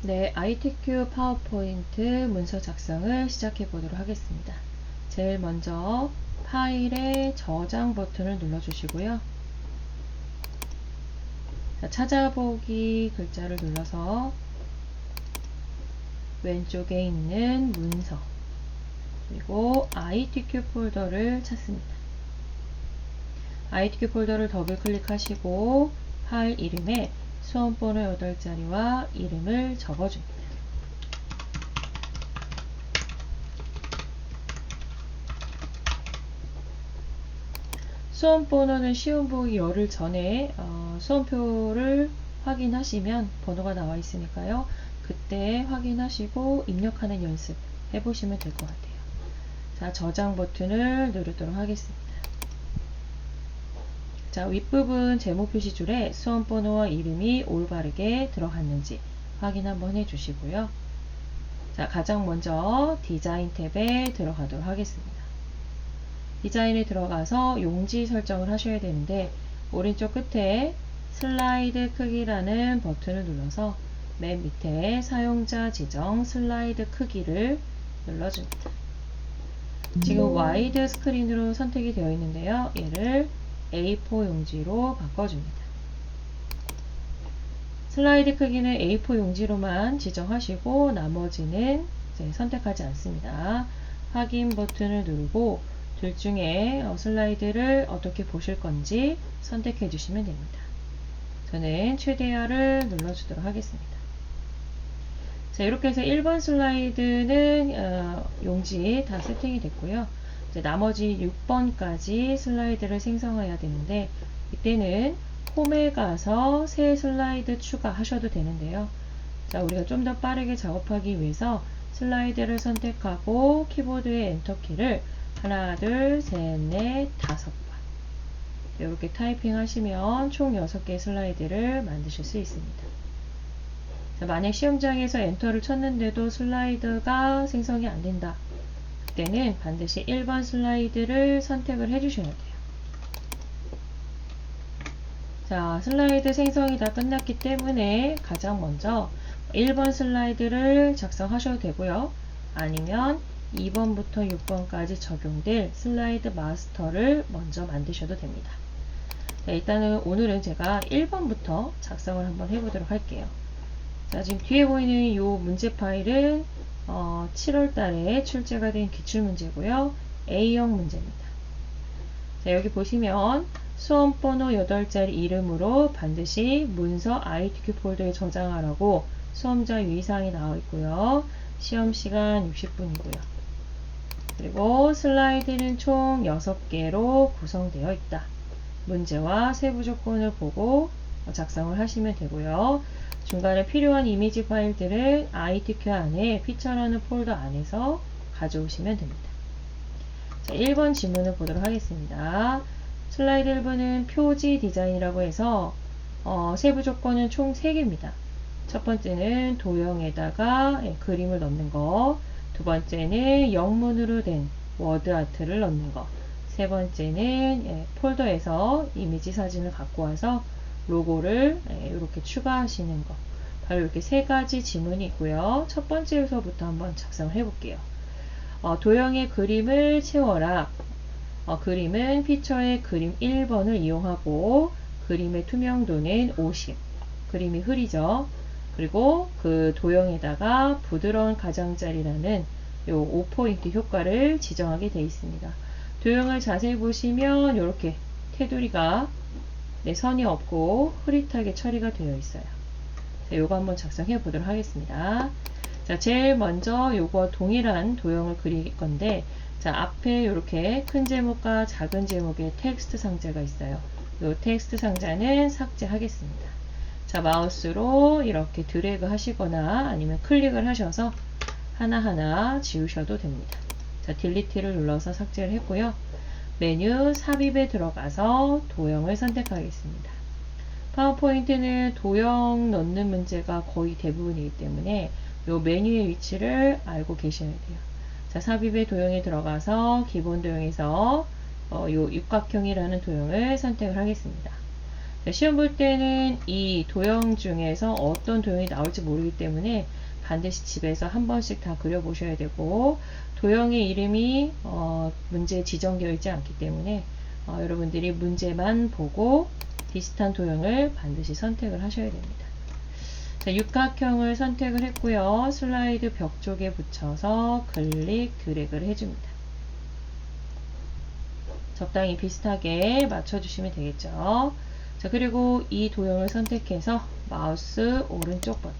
네, ITQ 파워포인트 문서 작성을 시작해 보도록 하겠습니다. 제일 먼저 파일의 저장 버튼을 눌러주시고요. 찾아보기 글자를 눌러서 왼쪽에 있는 문서 그리고 ITQ 폴더를 찾습니다. ITQ 폴더를 더블 클릭하시고 파일 이름에 수험번호 8자리와 이름을 적어줍니다. 수험번호는 시험 보기 열흘 전에 수험표를 확인하시면 번호가 나와 있으니까요. 그때 확인하시고 입력하는 연습 해보시면 될 것 같아요. 자, 저장 버튼을 누르도록 하겠습니다. 자, 윗부분 제목 표시줄에 수험번호와 이름이 올바르게 들어갔는지 확인 한번 해주시고요. 자, 가장 먼저 디자인 탭에 들어가도록 하겠습니다. 디자인에 들어가서 용지 설정을 하셔야 되는데 오른쪽 끝에 슬라이드 크기라는 버튼을 눌러서 맨 밑에 사용자 지정 슬라이드 크기를 눌러줍니다. 지금 와이드 스크린으로 선택이 되어 있는데요. 얘를 A4 용지로 바꿔줍니다. 슬라이드 크기는 A4 용지로만 지정하시고 나머지는 이제 선택하지 않습니다. 확인 버튼을 누르고 둘 중에 슬라이드를 어떻게 보실 건지 선택해 주시면 됩니다. 저는 최대화를 눌러주도록 하겠습니다. 자, 이렇게 해서 1번 슬라이드는 용지 다 세팅이 됐고요. 이제 나머지 6번까지 슬라이드를 생성해야 되는데 이때는 홈에 가서 새 슬라이드 추가하셔도 되는데요. 자, 우리가 좀 더 빠르게 작업하기 위해서 슬라이드를 선택하고 키보드의 엔터키를 하나, 둘, 셋, 넷, 5번 이렇게 타이핑 하시면 총 6개의 슬라이드를 만드실 수 있습니다. 자, 만약 시험장에서 엔터를 쳤는데도 슬라이드가 생성이 안 된다. 그때는 반드시 1번 슬라이드를 선택을 해주셔야 돼요. 자, 슬라이드 생성이 다 끝났기 때문에 가장 먼저 1번 슬라이드를 작성하셔도 되고요. 아니면 2번부터 6번까지 적용될 슬라이드 마스터를 먼저 만드셔도 됩니다. 자, 일단은 오늘은 제가 1번부터 작성을 한번 해보도록 할게요. 자, 지금 뒤에 보이는 이 문제 파일은 7월 달에 출제가 된 기출문제고요. A형 문제입니다. 자, 여기 보시면 수험번호 8자리 이름으로 반드시 문서 ITQ 폴더에 저장하라고 수험자 유의사항이 나와 있고요. 시험시간 60분이고요. 그리고 슬라이드는 총 6개로 구성되어 있다. 문제와 세부 조건을 보고 작성을 하시면 되고요. 중간에 필요한 이미지 파일들은 ITQ 안에 피처라는 폴더 안에서 가져오시면 됩니다. 자, 1번 지문을 보도록 하겠습니다. 슬라이드 1번은 표지 디자인이라고 해서 세부 조건은 총 3개입니다. 첫 번째는 도형에다가 그림을 넣는 거, 두 번째는 영문으로 된 워드 아트를 넣는 거, 세 번째는 폴더에서 이미지 사진을 갖고 와서 로고를 이렇게 추가하시는 거. 바로 이렇게 3가지 지문이 있고요. 첫 번째에서부터 한번 작성을 해볼게요. 도형의 그림을 채워라. 그림은 피처의 그림 1번을 이용하고 그림의 투명도는 50. 그림이 흐리죠. 그리고 그 도형에다가 부드러운 가장자리라는 요 5포인트 효과를 지정하게 되어 있습니다. 도형을 자세히 보시면 이렇게 테두리가 선이 없고 흐릿하게 처리가 되어 있어요. 자, 요거 한번 작성해 보도록 하겠습니다. 자, 제일 먼저 요거 동일한 도형을 그릴 건데, 자, 앞에 이렇게 큰 제목과 작은 제목의 텍스트 상자가 있어요. 요 텍스트 상자는 삭제하겠습니다. 자, 마우스로 이렇게 드래그 하시거나 아니면 클릭을 하셔서 하나하나 지우셔도 됩니다. 자, 딜리트를 눌러서 삭제를 했고요. 메뉴 삽입에 들어가서 도형을 선택하겠습니다. 파워포인트는 도형 넣는 문제가 거의 대부분이기 때문에 이 메뉴의 위치를 알고 계셔야 돼요. 자, 삽입의 도형에 들어가서 기본 도형에서 요 육각형이라는 도형을 선택을 하겠습니다. 시험 볼 때는 이 도형 중에서 어떤 도형이 나올지 모르기 때문에 반드시 집에서 한 번씩 다 그려보셔야 되고, 도형의 이름이 문제에 지정되어 있지 않기 때문에 여러분들이 문제만 보고 비슷한 도형을 반드시 선택을 하셔야 됩니다. 자, 육각형을 선택을 했고요. 슬라이드 벽 쪽에 붙여서 클릭, 드래그를 해줍니다. 적당히 비슷하게 맞춰주시면 되겠죠. 자, 그리고 이 도형을 선택해서 마우스 오른쪽 버튼.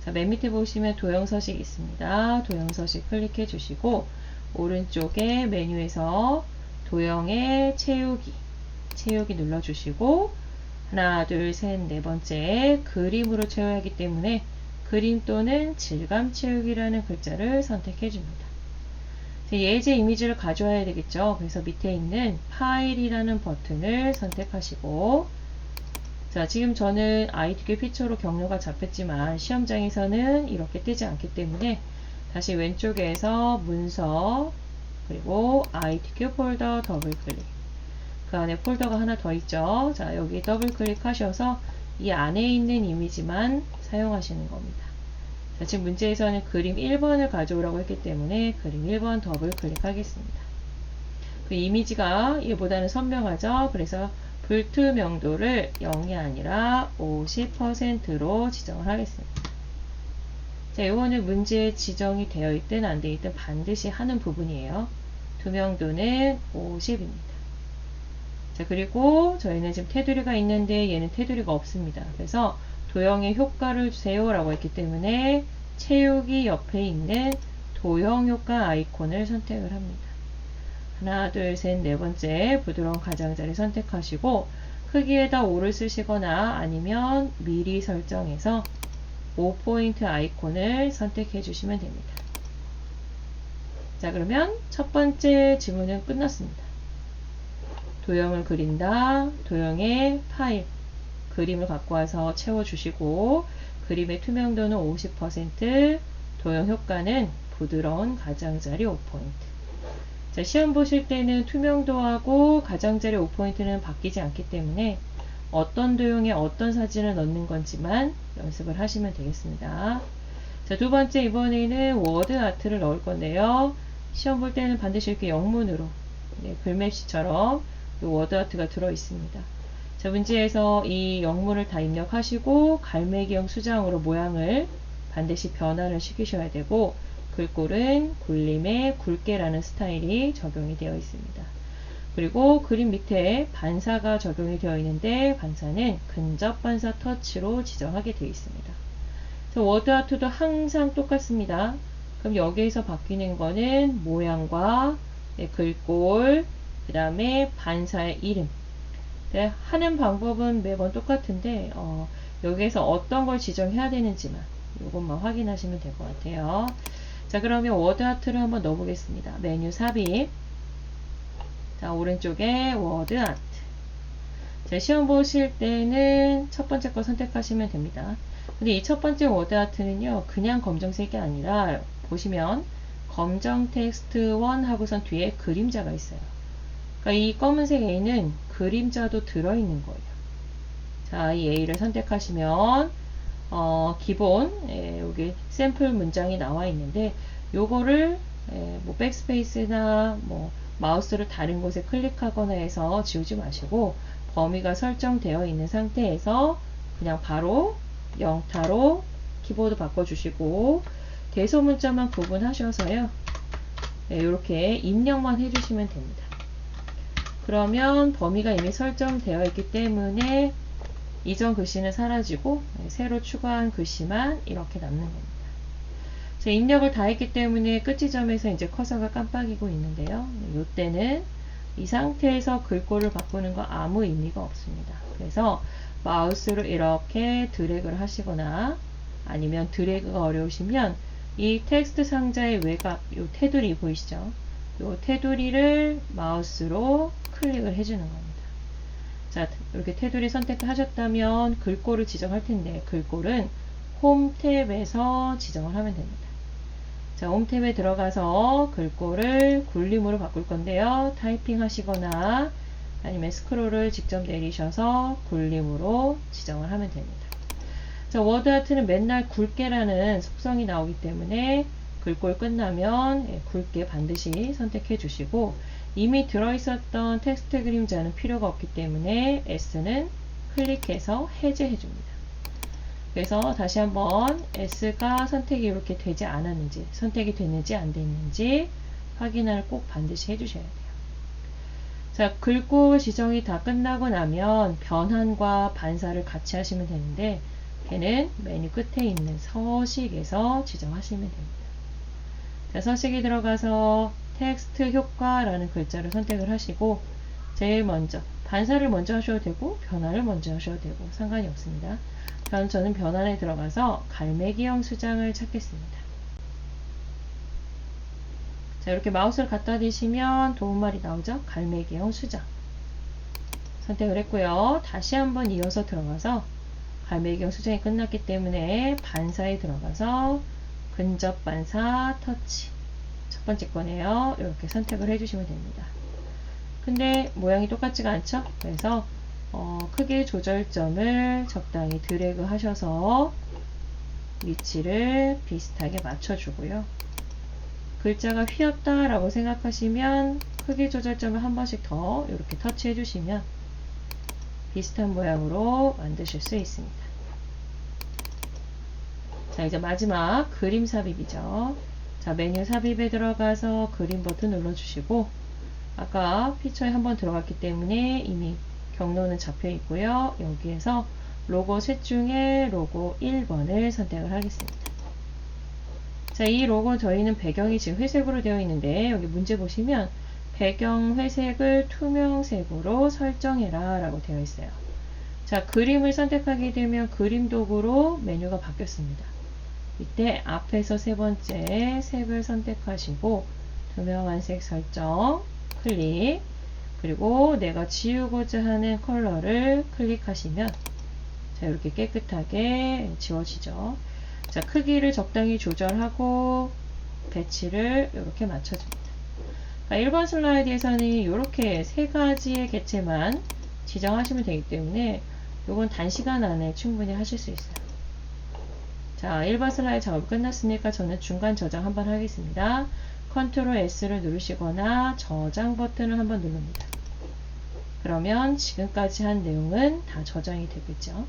자, 맨 밑에 보시면 도형 서식 있습니다. 도형 서식 클릭해 주시고, 오른쪽에 메뉴에서 도형의 채우기 눌러주시고, 하나, 둘, 셋, 네 번째 그림으로 채워야 하기 때문에 그림 또는 질감 채우기라는 글자를 선택해 줍니다. 예제 이미지를 가져와야 되겠죠. 그래서 밑에 있는 파일이라는 버튼을 선택하시고, 자, 지금 저는 ITQ 피처로 경로가 잡혔지만 시험장에서는 이렇게 뜨지 않기 때문에 다시 왼쪽에서 문서, 그리고 ITQ 폴더 더블 클릭. 그 안에 폴더가 하나 더 있죠. 자, 여기 더블 클릭하셔서 이 안에 있는 이미지만 사용하시는 겁니다. 자, 지금 문제에서는 그림 1번을 가져오라고 했기 때문에 그림 1번 더블 클릭하겠습니다. 그 이미지가 이보다는 선명하죠. 그래서 불투명도를 0이 아니라 50%로 지정을 하겠습니다. 자, 이거는 문제에 지정이 되어 있든 안 되어 있든 반드시 하는 부분이에요. 투명도는 50입니다. 자, 그리고 저희는 지금 테두리가 있는데 얘는 테두리가 없습니다. 그래서 도형의 효과를 주세요 라고 했기 때문에 채우기 옆에 있는 도형 효과 아이콘을 선택을 합니다. 하나, 둘, 셋, 네 번째 부드러운 가장자리 선택하시고 크기에다 5를 쓰시거나 아니면 미리 설정해서 5포인트 아이콘을 선택해 주시면 됩니다. 자, 그러면 첫 번째 지문은 끝났습니다. 도형을 그린다, 도형의 파일, 그림을 갖고 와서 채워주시고 그림의 투명도는 50%, 도형 효과는 부드러운 가장자리 5포인트. 자, 시험 보실 때는 투명도하고 가장자리 5포인트는 바뀌지 않기 때문에 어떤 도형에 어떤 사진을 넣는 건지만 연습을 하시면 되겠습니다. 자, 두 번째 이번에는 워드 아트를 넣을 건데요. 시험 볼 때는 반드시 이렇게 영문으로 글맵시처럼 워드 아트가 들어 있습니다. 자, 문제에서 이 영문을 다 입력하시고 갈매기형 수장으로 모양을 반드시 변화를 시키셔야 되고 글꼴은 굴림의 굵게라는 스타일이 적용이 되어 있습니다. 그리고 그림 밑에 반사가 적용이 되어 있는데 반사는 근접 반사 터치로 지정하게 되어 있습니다. 워드 아트도 항상 똑같습니다. 그럼 여기에서 바뀌는 거는 모양과 글꼴, 그 다음에 반사의 이름. 네, 하는 방법은 매번 똑같은데 여기에서 어떤 걸 지정해야 되는지만 이것만 확인하시면 될 것 같아요. 자, 그러면 워드 아트를 한번 넣어보겠습니다. 메뉴 삽입. 자, 오른쪽에 워드 아트. 자, 시험 보실 때는 첫 번째 거 선택하시면 됩니다. 근데 이 첫 번째 워드 아트는요, 그냥 검정색이 아니라 보시면 검정 텍스트 1 하고선 뒤에 그림자가 있어요. 그러니까 이 검은색 A는 그림자도 들어있는 거예요. 자, 이 A를 선택하시면 기본 여기 샘플 문장이 나와 있는데 요거를 뭐 백스페이스나 뭐 마우스를 다른 곳에 클릭하거나 해서 지우지 마시고 범위가 설정되어 있는 상태에서 그냥 바로 영타로 키보드 바꿔주시고 대소문자만 구분하셔서요. 이렇게 입력만 해주시면 됩니다. 그러면 범위가 이미 설정되어 있기 때문에 이전 글씨는 사라지고 새로 추가한 글씨만 이렇게 남는 겁니다. 제 입력을 다 했기 때문에 끝 지점에서 이제 커서가 깜빡이고 있는데요. 이때는 이 상태에서 글꼴을 바꾸는 거 아무 의미가 없습니다. 그래서 마우스로 이렇게 드래그를 하시거나 아니면 드래그가 어려우시면 이 텍스트 상자의 외곽, 이 테두리 보이시죠? 이 테두리를 마우스로 클릭을 해주는 겁니다. 자, 이렇게 테두리 선택하셨다면 글꼴을 지정할 텐데 글꼴은 홈 탭에서 지정을 하면 됩니다. 자, 홈 탭에 들어가서 글꼴을 굴림으로 바꿀 건데요. 타이핑 하시거나 아니면 스크롤을 직접 내리셔서 굴림으로 지정을 하면 됩니다. 자, 워드아트는 맨날 굵게라는 속성이 나오기 때문에 글꼴 끝나면 굵게 반드시 선택해 주시고, 이미 들어있었던 텍스트 그림자는 필요가 없기 때문에 S는 클릭해서 해제해 줍니다. 그래서 다시 한번 S가 선택이 이렇게 되지 않았는지, 선택이 됐는지 안 됐는지 확인을 꼭 반드시 해주셔야 돼요. 자, 글꼴 지정이 다 끝나고 나면 변환과 반사를 같이 하시면 되는데, 걔는 메뉴 끝에 있는 서식에서 지정하시면 됩니다. 자, 서식에 들어가서 텍스트 효과라는 글자를 선택을 하시고, 제일 먼저 반사를 먼저 하셔도 되고 변환을 먼저 하셔도 되고 상관이 없습니다. 저는 변환에 들어가서 갈매기형 수장을 찾겠습니다. 자, 이렇게 마우스를 갖다 대시면 도움말이 나오죠. 갈매기형 수장 선택을 했고요. 다시 한번 이어서 들어가서 갈매기형 수정이 끝났기 때문에 반사에 들어가서 근접 반사 터치 첫 번째 거네요. 이렇게 선택을 해주시면 됩니다. 근데 모양이 똑같지가 않죠? 그래서 크기 조절점을 적당히 드래그 하셔서 위치를 비슷하게 맞춰주고요. 글자가 휘었다 라고 생각하시면 크기 조절점을 한 번씩 더 이렇게 터치해 주시면 비슷한 모양으로 만드실 수 있습니다. 자, 이제 마지막 그림 삽입이죠. 자, 메뉴 삽입에 들어가서 그림 버튼 눌러주시고, 아까 피처에 한번 들어갔기 때문에 이미 경로는 잡혀 있고요. 여기에서 로고 셋 중에 로고 1번을 선택을 하겠습니다. 자, 이 로고 저희는 배경이 지금 회색으로 되어 있는데, 여기 문제 보시면 배경 회색을 투명색으로 설정해라 라고 되어 있어요. 자, 그림을 선택하게 되면 그림 도구로 메뉴가 바뀌었습니다. 이때 앞에서 세 번째 색을 선택하시고 투명한 색 설정 클릭, 그리고 내가 지우고자 하는 컬러를 클릭하시면 자, 이렇게 깨끗하게 지워지죠. 자, 크기를 적당히 조절하고 배치를 이렇게 맞춰줍니다. 1번 슬라이드에서는 이렇게 세 가지의 객체만 지정하시면 되기 때문에 이건 단시간 안에 충분히 하실 수 있어요. 자, 1번 슬라이드 작업이 끝났으니까 저는 중간 저장 한번 하겠습니다. 컨트롤 S를 누르시거나 저장 버튼을 한번 누릅니다. 그러면 지금까지 한 내용은 다 저장이 되겠죠.